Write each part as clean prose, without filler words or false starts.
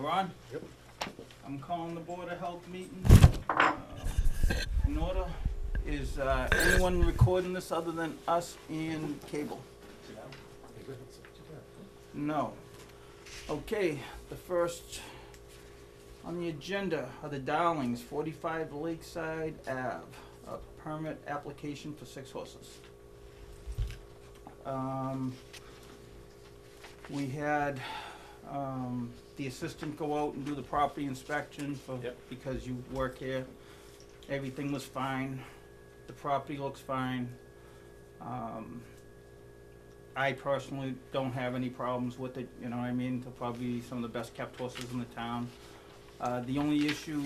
We're on? Yep. I'm calling the Board of Health meeting in order. Is anyone recording this other than us and cable? No. Okay, the first on the agenda are the Darlings, 45 Lakeside Ave, a permit application for 6 horses. We had the assistant go out and do the property inspection for, Yep. because you work here. Everything was fine. The property looks fine. I personally don't have any problems with it, you know what I mean? They're probably some of the best kept horses in the town. The only issue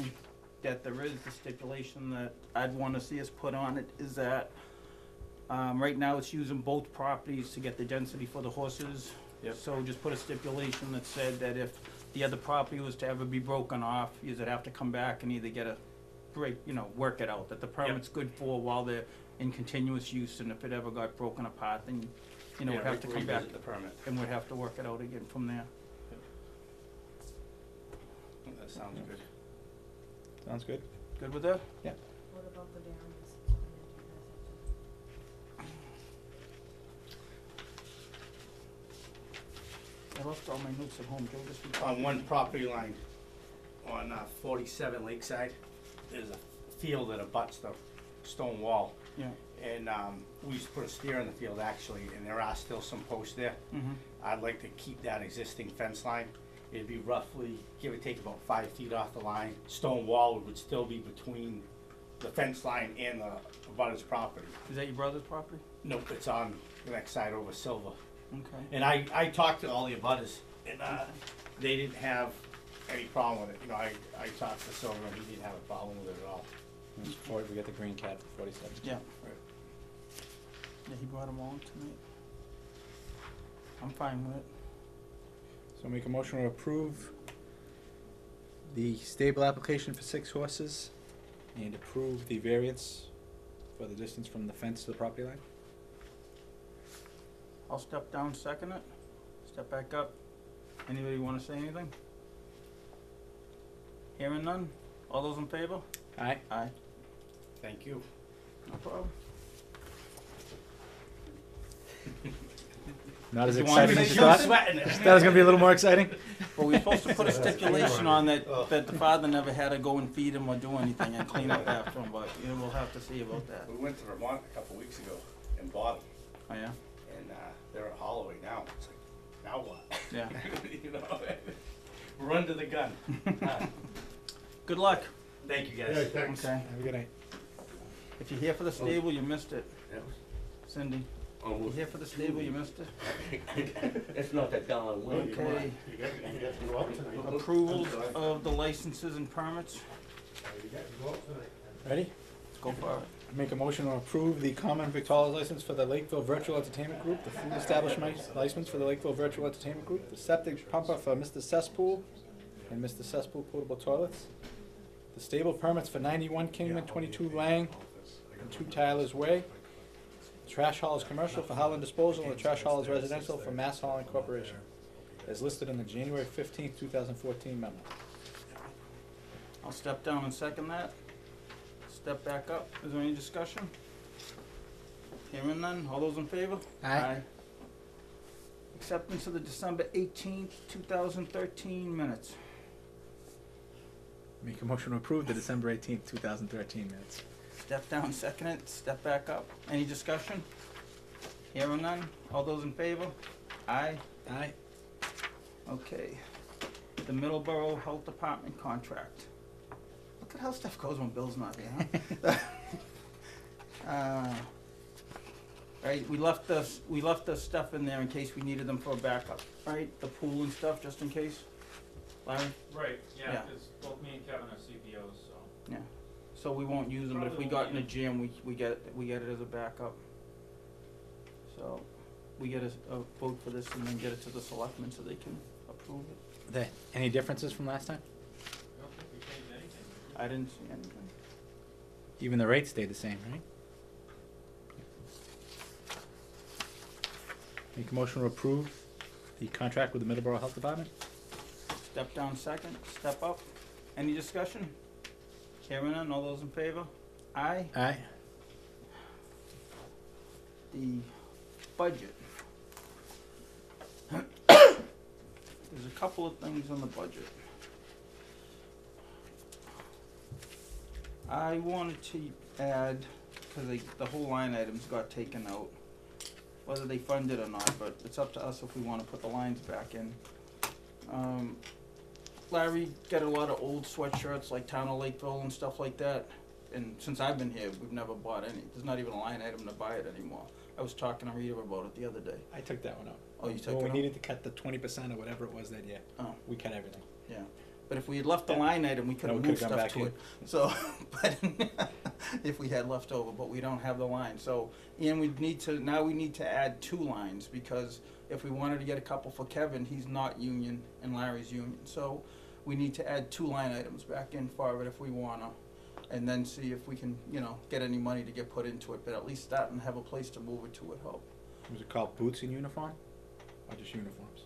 that there is, the stipulation that I'd wanna see us put on it, is that right now it's using both properties to get the density for the horses. Yep. So just put a stipulation that said that if the other property was to ever be broken off, you'd have to come back and either get a break, you know, work it out, that the permit's good for while they're in continuous use, and if it ever got broken apart, then, you know, we'd have to come back the permit. and we'd have to work it out again from there. That sounds good. Sounds good. Good with that? Yeah. What about the dams? I left all my notes at home, Joe, just be On one property line, on 47 Lakeside, there's a field that abuts the stone wall. Yeah. And we used to put a steer in the field actually, and there are still some posts there. Mm-hmm. I'd like to keep that existing fence line. It'd be roughly, give or take, about 5 feet off the line. Stone wall would still be between the fence line and the abutter's property. Is that your brother's property? Nope, it's on the next side over Silver. Okay. And I talked to all the abutters, and they didn't have any problem with it. You know, I talked to Silver, and he didn't have a problem with it at all. We got the green cat for 47. Yeah. Yeah, he brought them all tonight. I'm fine with it. So make a motion to approve the stable application for 6 horses and approve the variance for the distance from the fence to the property line. I'll step down, second it. Step back up. Anybody wanna say anything? Hearing none? All those in favor? Aye. Aye. Thank you. No problem. Not as If you wanna exciting say as you something? thought. Sweating it. That was gonna be a little more exciting. Well, we were supposed to put a stipulation on that, that the father never had to go and feed him or do anything and clean up after him, but, you know, we'll have to see about that. We went to Vermont a couple weeks ago and bought them, Oh, yeah? and they're at Holloway now. It's like, now what? Yeah. You know, we're under the gun. Good luck. Thank you, guys. Okay. Have a good night. If you're here for the stable, you missed it. Cindy, you're Almost. here for the stable, you missed it. It's not that down on William. Okay. Approvals of the licenses and permits. Ready? Let's go for it. Make a motion to approve the common victuals license for the Lakeville Virtual Entertainment Group, the food establishment license for the Lakeville Virtual Entertainment Group, the septic pumper for Mr. Cesspool and Mr. Cesspool portable toilets, the stable permits for 91 Kingman, 22 Lang, and 2 Tyler's Way, trash haulers commercial for Holland Disposal, and the trash haulers residential for Mass Hauling Corporation, as listed in the January 15th, 2014 memo. I'll step down and second that. Step back up. Is there any discussion? Hearing none. All those in favor? Aye. Acceptance of the December 18th, 2013 minutes. Make a motion to approve the December 18th, 2013 minutes. Step down, second it. Step back up. Any discussion? Hearing none. All those in favor? Aye. Aye. Okay. The Middleborough Health Department contract. Look at how stuff goes when Bill's not here, huh? Right, we left the stuff in there in case we needed them for a backup, right? The pool and stuff, just in case. Larry? Right, Yeah. yeah, because both me and Kevin are CPOs, so. Yeah. So we won't use them, but if we got in a jam, we get it as a backup. So, we get a vote for this and then get it to the selectmen so they can approve it. Any differences from last time? I don't think we changed anything. I didn't see anything. Even the rates stayed the same, right? Make a motion to approve the contract with the Middleborough Health Department. step down second, step up. Any discussion? Hearing none, all those in favor? Aye. Aye. The budget. There's a couple of things on the budget. I wanted to add, because the whole line items got taken out, whether they fund it or not, but it's up to us if we want to put the lines back in. Larry got a lot of old sweatshirts like Town of Lakeville and stuff like that, and since I've been here, we've never bought any. There's not even a line item to buy it anymore. I was talking to Rita about it the other day. I took that one out. Oh, you took Well, it we out? needed to cut the 20% or whatever it was that year. Oh, We cut everything. yeah. But if we had left the Yeah. line item, we could No, have we moved could've gone stuff back to in. it. So, but if we had left over, but we don't have the line. So, and we need to add 2 lines, because if we wanted to get a couple for Kevin, he's not union and Larry's union. So we need to add 2 line items back in for it if we wanna. And then see if we can, get any money to get put into it, but at least start and have a place to move it to would help. Was it called boots and uniform? Or just uniforms?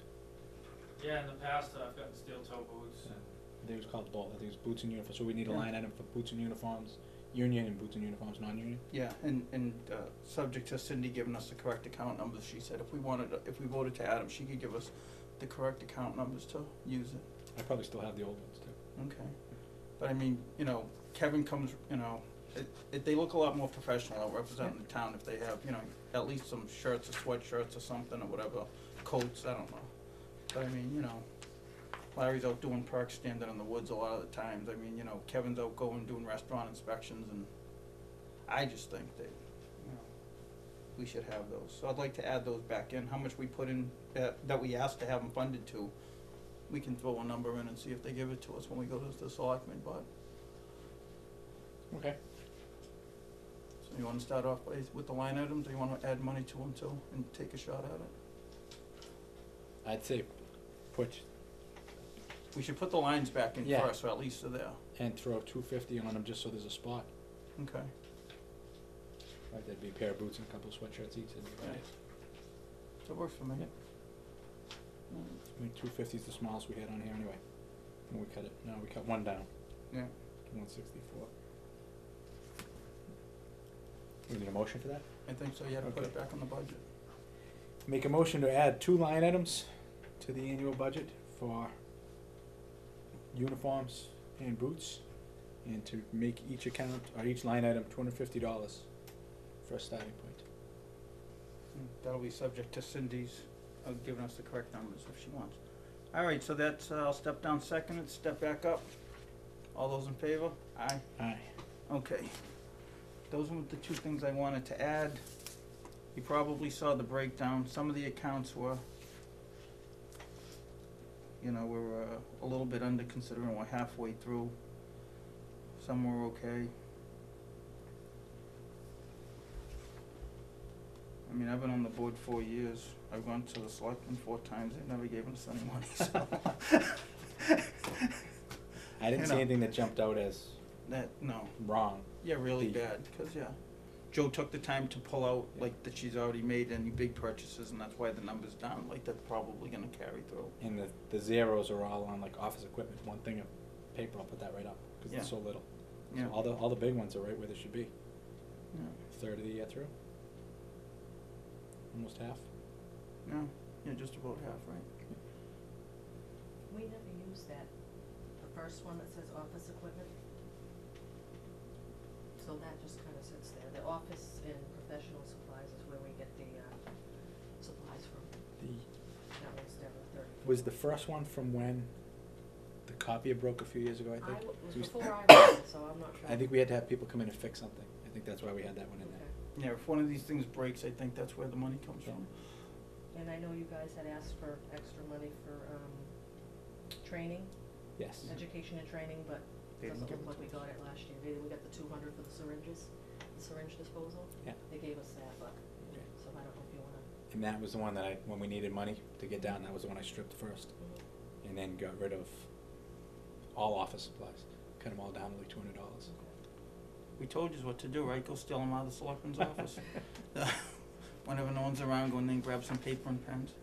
Yeah, in the past, I've gotten steel toe boots. Yeah. I think it was called both. I think it was boots and uniforms. So we need a Yeah. line item for boots and uniforms, union, and boots and uniforms, non-union. Yeah, and subject to Cindy giving us the correct account numbers, she said if we voted to add them, she could give us the correct account numbers to use it. I probably still have the old ones too. Okay. But I mean, Kevin comes, they look a lot more professional out representing the town if they have, at least some shirts or sweatshirts or something or whatever, coats, I don't know. But I mean, Larry's out doing perks, standing in the woods a lot of the times. I mean, Kevin's out going doing restaurant inspections, and I just think that, we should have those. So I'd like to add those back in. How much we put in, that we asked to have them funded to, we can throw a number in and see if they give it to us when we go to the selectmen, but. Okay. So you wanna start off with the line items, or you wanna add money to them too, and take a shot at it? I'd say put, We should put the lines back in Yeah. first, so at least they're there. and throw 250 on them just so there's a spot. Okay. Right, that'd be a pair of boots and a couple of sweatshirts each. That'd be Right. nice. That works for me. Yeah. I mean, 250 is the smallest we had on here anyway. When we cut it, no, we cut one down Yeah. to 164. We need a motion for that? I think so, you had to put it Okay. back on the budget. Make a motion to add 2 line items to the annual budget for uniforms and boots, and to make each account, or each line item $250 for a starting point. That'll be subject to Cindy's giving us the correct numbers if she wants. All right, so that's, I'll step down second and step back up. All those in favor? Aye. Aye. Okay. Those were the 2 things I wanted to add. You probably saw the breakdown. Some of the accounts were, we're a little bit under considering we're halfway through. Some were okay. I mean, I've been on the board 4 years. I've gone to the selectmen 4 times. They never gave us any money, so. I didn't see anything that jumped out as No. wrong. Yeah, really The- bad, because, Joe took the time to pull out, like, that she's already made any big purchases, and that's why the number's down, like, that's probably gonna carry through. And the zeros are all on like office equipment, one thing of paper, I'll put that right up, cause it's Yeah. so little. Yeah. So all the big ones are right where they should be. Yeah, Third of the year through. Almost half. yeah, just about half, right? We never use that, the first one that says office equipment. So that just kinda sits there. The office and professional supplies is where we get the, supplies from. That one's never 30. Was the first one from when the copier broke a few years ago, I think? It was So we- before I was there, so I'm not sure. I think we had to have people come in and fix something. I think that's why we had that one in there. Okay. Yeah, if one of these things breaks, I think that's where the money comes from. And I know you guys had asked for extra money for, training, Yes. education and training, but They it didn't doesn't give look it like to we got it last year. We got the 200 for the syringes, the syringe disposal. Yeah. They gave us that, but, Okay. so I don't know if you wanna. And that was the one that when we needed money to get down, that was the one I stripped first. And then got rid of all office supplies. Cut them all down to like $200. We told you what to do, right? Go steal them out of the selectman's office. Whenever no one's around, go in there and grab some paper and pens.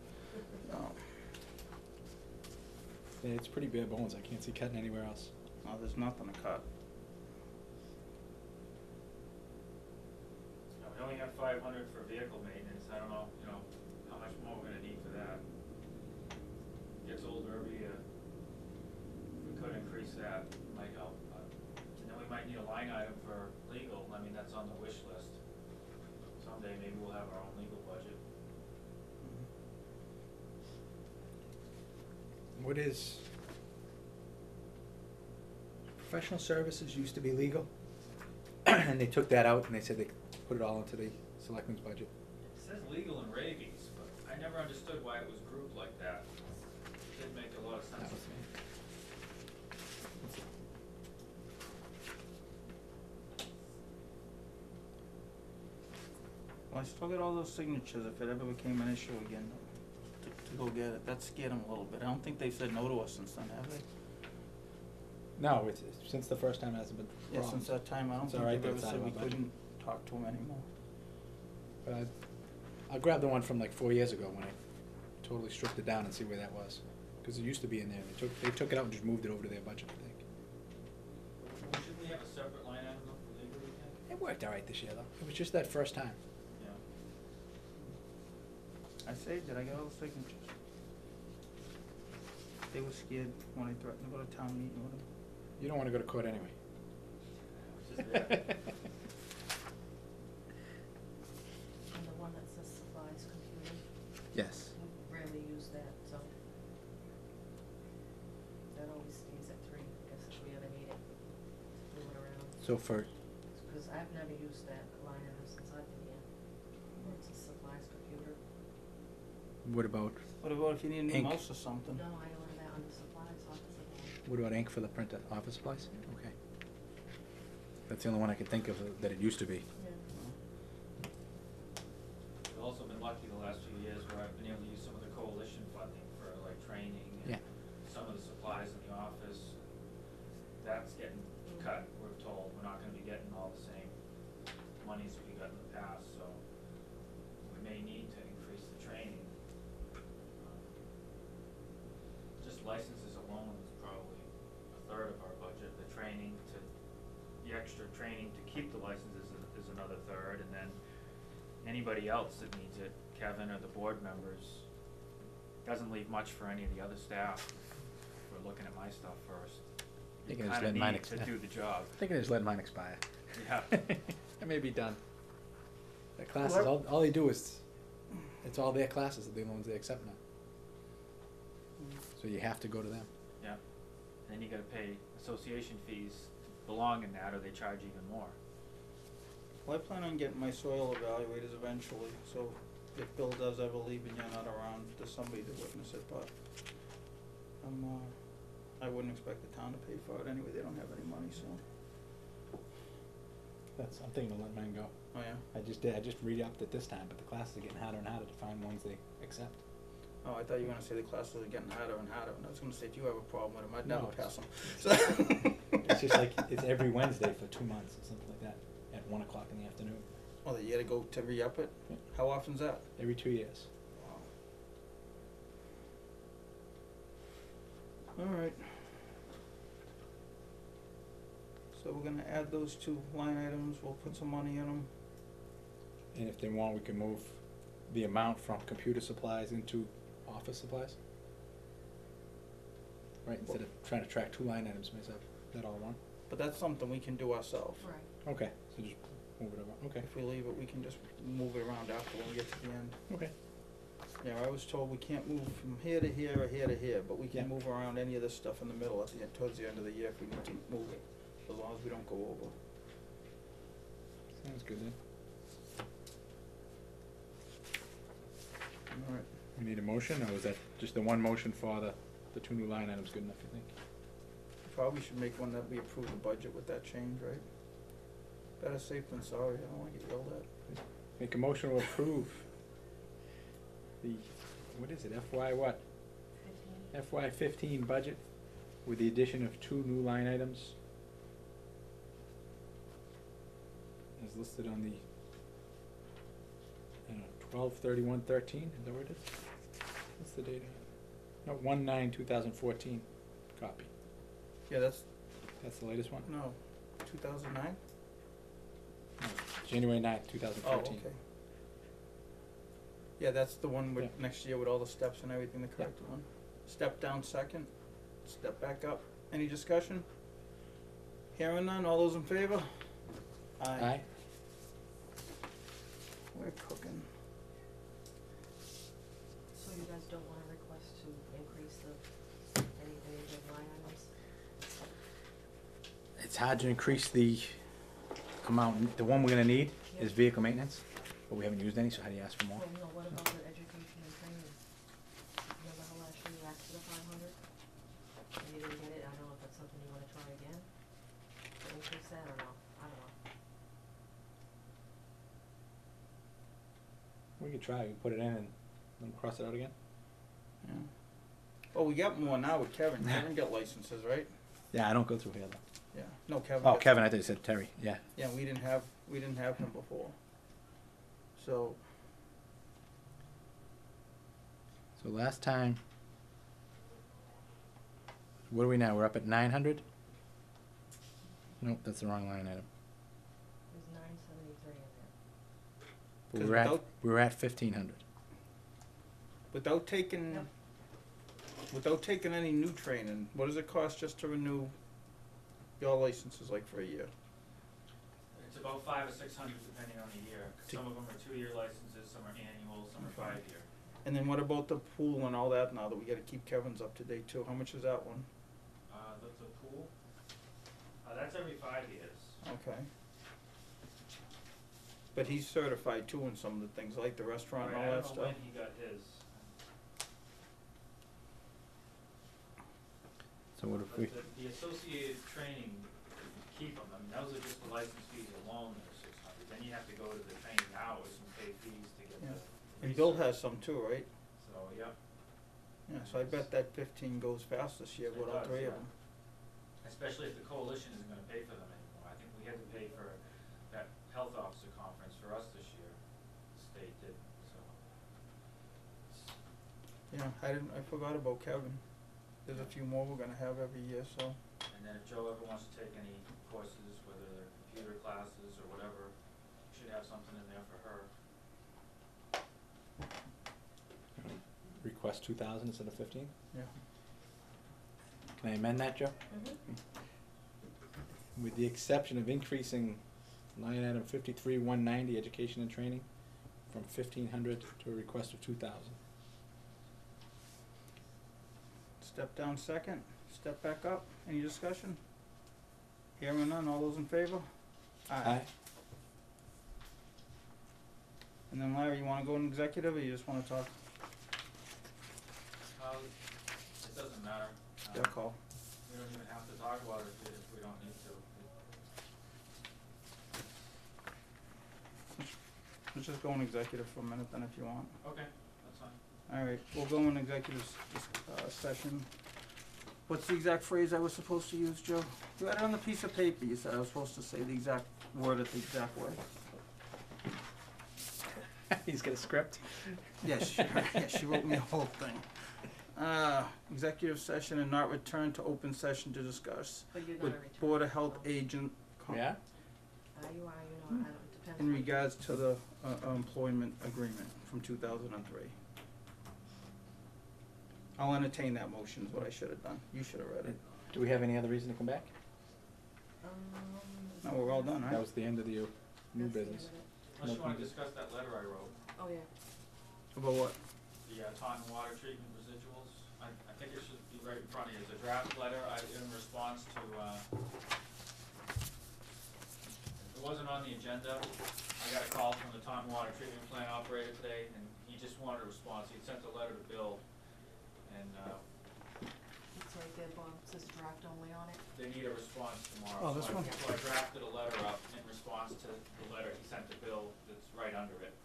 Yeah, it's pretty bare bones, I can't see cutting anywhere else. No, there's nothing to cut. We only have 500 for vehicle maintenance, I don't know, how much more we're gonna need for that. Gets older every year. If we could increase that, it might help, and then we might need a line item for legal, I mean, that's on the wish list. Someday maybe we'll have our own legal budget. What is, professional services used to be legal, and they took that out and they said they put it all into the selectmen's budget. It says legal and rabies, but I never understood why it was grouped like that. It didn't make a lot of sense That was to me. Well, I still got all those signatures if it ever became an issue again, to go get it. That scared them a little bit. I don't think they've said no to us since then, have they? No, it's, since the first time it hasn't been a Yeah, problem. since that time, I don't It's think all right they've that ever it's out said of we our budget. couldn't talk to them anymore. But I'll grab the one from like 4 years ago when I totally stripped it down and see where that was. Cause it used to be in there, they took it out and just moved it over to their budget, I think. Well, shouldn't we have a separate line item though for legal, you think? It worked all right this year though, it was just that first time. Yeah. I saved it, I got all the signatures. They were scared when I threatened to go to town meeting with them. You don't wanna go to court anyway. Which is there. And the one that says supplies computer, Yes. we rarely use that, so. That always stays at 3, I guess if we ever need it, move it around. So for, Cause I've never used that line item since I've been here, where it says supplies computer. what about, What about if you need a new Ink. mouse or something? No, I order that under supplies, office supplies. what about ink for the printer, office supplies? Okay. That's the only one I could think of that it used to be. Yeah. We've also been lucky the last few years where I've been able to use some of the coalition funding for like training and Yeah. some of the supplies in the office. That's getting cut, we're told, we're not gonna be getting all the same monies we got in the past, so we may need to increase the training. Just licenses alone is probably a third of our budget, the training to, the extra training to keep the licenses is another third, and then anybody else that needs it, Kevin or the board members, doesn't leave much for any of the other staff. If we're looking at my stuff first. They You can just kinda let mine need to expire. do the job. I think I just let mine expire. Yeah. It may be done. The classes, all they do is, it's all their classes, are the ones they accept now. So you have to go to them. Yeah, and then you gotta pay association fees to belong in that, or they charge even more. Well, I plan on getting my soil evaluators eventually, so if Bill does ever leave and you're not around, there's somebody to witness it, but I wouldn't expect the town to pay for it anyway, they don't have any money, so. I'm thinking of letting mine go. Oh, yeah? I just re-upped it this time, but the classes are getting harder and harder to find ones they accept. Oh, I thought you were gonna say the classes are getting harder and harder, and I was gonna say, if you have a problem with them, I'd No, never it's- pass them. So It's just like, it's every Wednesday for 2 months or something like that, at 1 o'clock in the afternoon, Oh, that you gotta go to re-up it? Yeah. How often's that? every 2 years. Wow. Alright. So we're gonna add those 2 line items, we'll put some money in them. And if they want, we can move the amount from computer supplies into office supplies. Right, instead of trying to track 2 line items myself, that all one? But that's something we can do ourselves. Right. Okay, so just move it over, okay, If we leave it, we can just move it around after when we get to the end. okay. Yeah, I was told we can't move from here to here or here to here, but we Yeah. can move around any of this stuff in the middle at the end, towards the end of the year if we need to move it, as long as we don't go over. Sounds good then. Alright. We need a motion, or is that just the one motion for the 2 new line items good enough, you think? Probably should make one that we approve the budget with that change, right? Better safe than sorry, I don't wanna get yelled at. Make a motion to approve the, what is it, FY what? 15. FY 15 budget with the addition of 2 new line items as listed on the, I don't know, 12/31/13, is that what it is? What's the date on it? No, 1/9/2014 copy. Yeah, that's, That's the latest one? no, 2009? No, January 9th, Oh, 2014. okay. Yeah, that's the one with, Yeah. next year with all the steps and everything, the correct one. Step down second, step back up. Any discussion? Hearing none, all those in favor? Aye. We're cooking. So you guys don't wanna request to increase any of the line items? It's hard to increase the amount, the one we're gonna need is Yeah. vehicle maintenance, but we haven't used any, so how do you ask for more? Well, no, what about the education and training? Remember how last year you asked for the 500? And you didn't get it, I don't know if that's something you wanna try again, to increase that or no, I don't know. We could try, we can put it in and then cross it out again. Yeah. Well, we got more now with Kevin. Kevin got licenses, right? Yeah, I don't go through here though. Yeah. No, Kevin. Oh, got- Kevin, I thought you said Terry, yeah. Yeah, we didn't have him before. So, So last time, what are we now? We're up at 900? Nope, that's the wrong line item. There's 973 in there. But 'Cause we're at, without- we're at 1,500. without taking, Yep. without taking any new training, what does it cost just to renew your licenses, like for a year? It's about 500 or 600 depending on the year. To- Some of them are 2-year licenses, some are annual, some are Okay. 5-year. And then what about the pool and all that now that we gotta keep Kevin's up to date too? How much is that one? The pool, that's every 5 years. Okay. But he's certified too in some of the things, like the restaurant and all that I don't know stuff? when he got his. So what if But we, the associated training, you keep them, I mean, those are just the license fees alone that are 600. Then you have to go to the training hours and pay fees to get Yeah. the. And Bill research. has some too, right? So, yep. Yeah, so I bet that 15 goes fast this year It with all does, three of yeah. them. Especially if the coalition isn't gonna pay for them anymore. I think we had to pay for that health officer conference for us this year. The state did, so. Yeah, I forgot about Kevin. There's a few more we're gonna have every year, so. And then if Joe ever wants to take any courses, whether they're computer classes or whatever, we should have something in there for her. request 2,000 instead of 15? Yeah. Can I amend that, Joe? With the exception of increasing line item 53-190, education and training, from 1,500 to a request of 2,000. Step down second, step back up. Any discussion? Hearing none, all those in favor? And then Larry, you wanna go in executive or you just wanna talk? It doesn't matter. Your call. We don't even have to talk about it if we don't need to. Let's just go in executive for a minute then if you want. Okay, that's fine. Alright, we'll go in executive session. What's the exact phrase I was supposed to use, Joe? You had it on the piece of paper, you said I was supposed to say the exact word it the exact way. He's got a script? Yes, she wrote me the whole thing. Executive session and not return to open session to discuss But you're with gonna return. Board of Health agent Yeah? You are, you know, I don't, it depends. in on- regards to the employment agreement from 2003. I'll entertain that motion is what I should have done. You should have read it. Do we have any other reason to come back? No, we're all done, That right? was the end of the new that's the end business. of it. Unless you wanna Nothing. discuss that letter I wrote, Oh, yeah. About what? the Taunton water treatment residuals. I think it should be right in front of you. It's a draft letter in response to, it wasn't on the agenda. I got a call from the Taunton water treatment plant operator today, and he just wanted a response. He sent a letter to Bill, and, It's right there, Bob, it says draft only on it. they need a response tomorrow. Oh, this So one? So I drafted a letter up in response to the letter he sent to Bill that's right under it.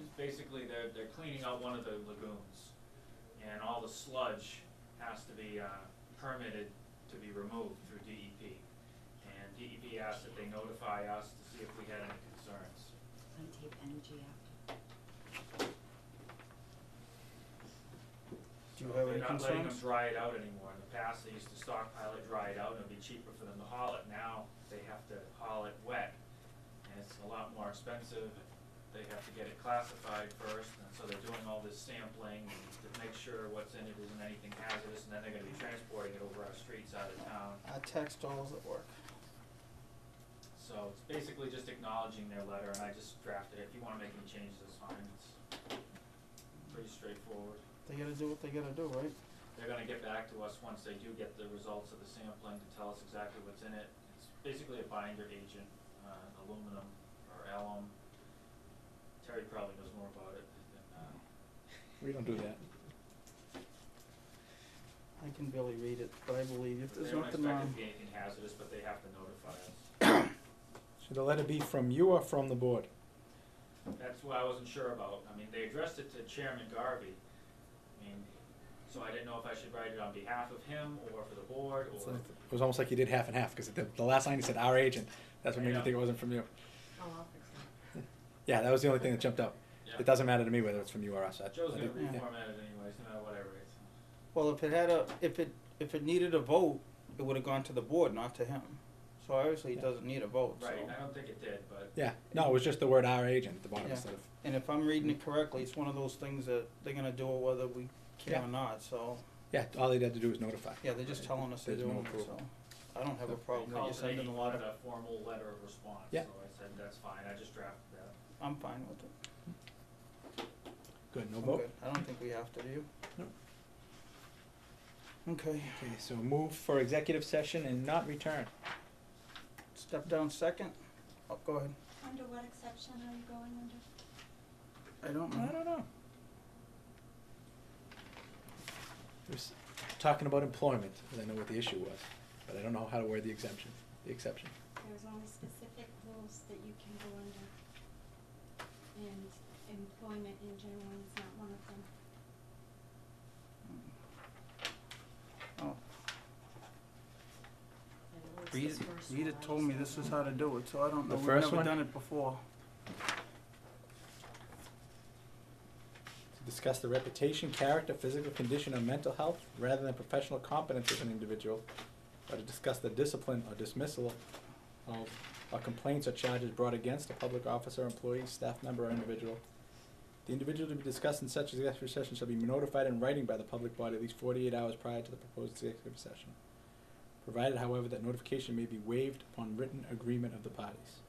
It's basically, they're cleaning out one of the lagoons, and all the sludge has to be, permitted to be removed through DEP. And DEP asked that they notify us to see if we had any concerns. Gonna take energy after. Do you not letting them concerns? dry it out anymore. In the past, they used to stockpile it, dry it out, and it'd be cheaper for them to haul it. Now, they have to haul it wet, and it's a lot more expensive. They have to get it classified first, and so they're doing all this sampling to make sure what's in it isn't anything hazardous, and then they're gonna be transporting it over our streets out of town. Tax dollars at work. So it's basically just acknowledging their letter, and I just drafted it. If you wanna make any changes, it's fine. It's pretty straightforward. They gotta do what they gotta do, right? They're gonna get back to us once they do get the results of the sampling to tell us exactly what's in it. It's basically a binder agent, aluminum or alum. Terry probably knows more about it than, We don't do that. I can barely read it, but I believe if they there's don't nothing expect it wrong. to be anything hazardous, but they have to notify us. Should the letter be from you or from the board? That's what I wasn't sure about. I mean, they addressed it to Chairman Garvey. I mean, so I didn't know if I should write it on behalf of him or for the board So or. it was almost like you did half and half, because the last line you said our agent. That's what made me Yeah. think it wasn't from you. Oh, I'll fix that. Yeah, that was the only thing that jumped out. Yeah. It doesn't matter to me whether it's from you or us. Joe's gonna think- yeah. reformat it anyways, no matter what I write. So. Well, if it needed a vote, it would've gone to the board, not to him. So obviously it Yeah. doesn't need a vote, so. Right, I don't think it did, but. Yeah, no, it was just the word our agent at the bottom Yeah. instead of, And if I'm reading it correctly, it's one of those things that they're gonna do it whether we care Yeah. or not, so, yeah, all they had to do was notify. yeah, they're just telling us they're There's no doing it, approval. so. I don't have a So- problem They with you called today, sending he a wanted letter. a formal letter of response, so Yeah. I said, that's fine, I just drafted that. I'm fine with it. Good, no I'm vote? good. I don't think we have to, do you? No. Okay, Okay, so move for executive session and not return. step down second. Oh, go ahead. Under what exception are you going under? I don't I know. don't know. It was talking about employment, because I know what the issue was, but I don't know how to word the exception. There's only specific rules that you can go under. And employment in general is not one of them. Oh, I know it's Rita, this first Rita one, I told just me don't this is know. how to do it, so I don't know. The We've first never one? done it before. To discuss the reputation, character, physical condition, or mental health, rather than professional competence of an individual, or to discuss the discipline or dismissal of, or complaints or charges brought against a public officer, employee, staff member, or individual. The individual to be discussed in such executive session shall be notified in writing by the public body at least 48 hours prior to the proposed executive session, provided, however, that notification may be waived upon written agreement of the parties.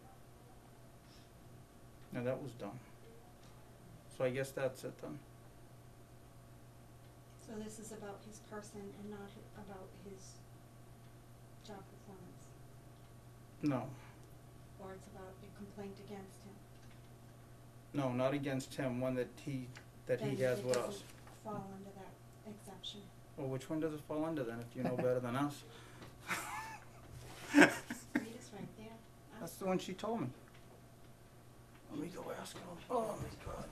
Now, that was done. So I guess that's it then. So this is about his person and not about his job performance, No, or it's about a complaint against him. no, not against him, one that he Then has it with us. doesn't fall under that exception. Well, which one does it fall under then, if you know better than us? Read it's right there. That's the one she told me. Let me go ask her. Oh my God.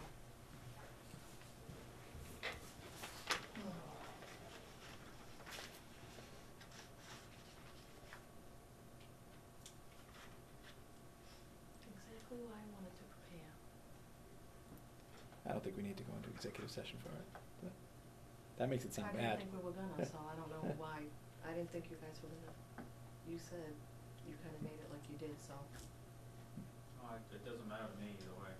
Exactly what I wanted to prepare. I don't think we need to go into executive session for it. But that makes it sound I bad. didn't think we were gonna, so I don't know why, I didn't think you guys were gonna, you said you kinda made it like you did, so. Oh, it doesn't matter to me either way.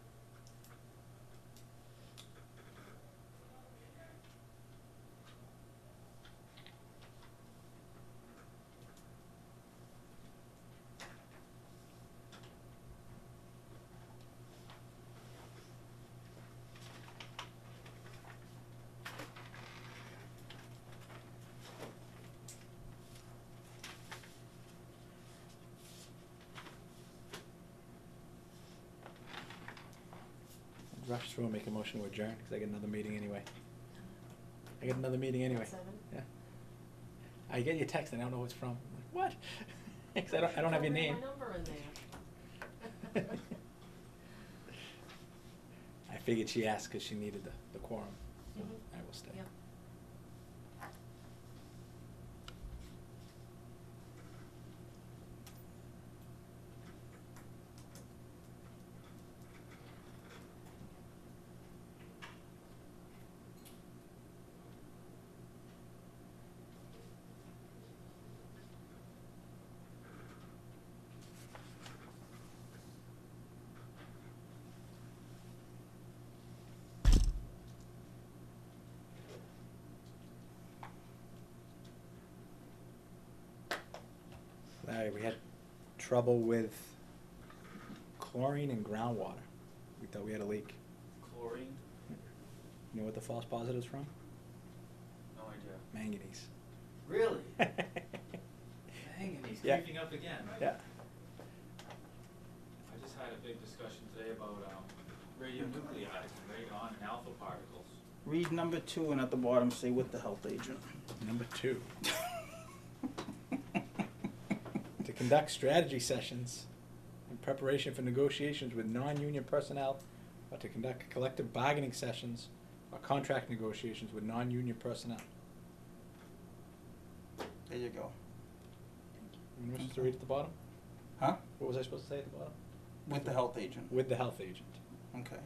Rush through and make a motion to adjourn, because I got another meeting anyway. I got another meeting anyway. 7? Yeah. I get your text and I don't know who it's from. I'm like, what? Because I don't have your name. My number in there. I figured she asked because she needed the quorum. So Mhm. I will stay. Yep. right, we had trouble with chlorine in groundwater. We thought we had a leak. Chlorine? You know what the false positive's from? No idea. Manganese. Really? Manganese Yeah. creeping up again. Yeah. I just had a big discussion today about radionuclides and radon and alpha particles. Read number 2 and at the bottom say with the health agent. Number 2. To conduct strategy sessions in preparation for negotiations with non-union personnel, or to conduct collective bargaining sessions or contract negotiations with non-union personnel. There you go. Am I supposed to read at the bottom? Huh? What was I supposed to say at the bottom? With the health agent. With the health agent. Okay.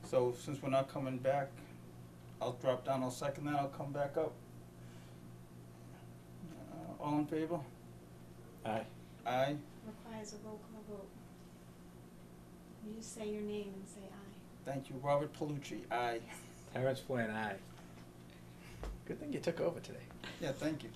So since we're not coming back, I'll drop down, I'll second that, I'll come back up. All in favor? Aye. Aye. Requires a roll call vote. You just say your name and say aye. Thank you. Robert Palucci, aye. Terrence Flynn, aye. Good thing you took over today. Yeah, thank you.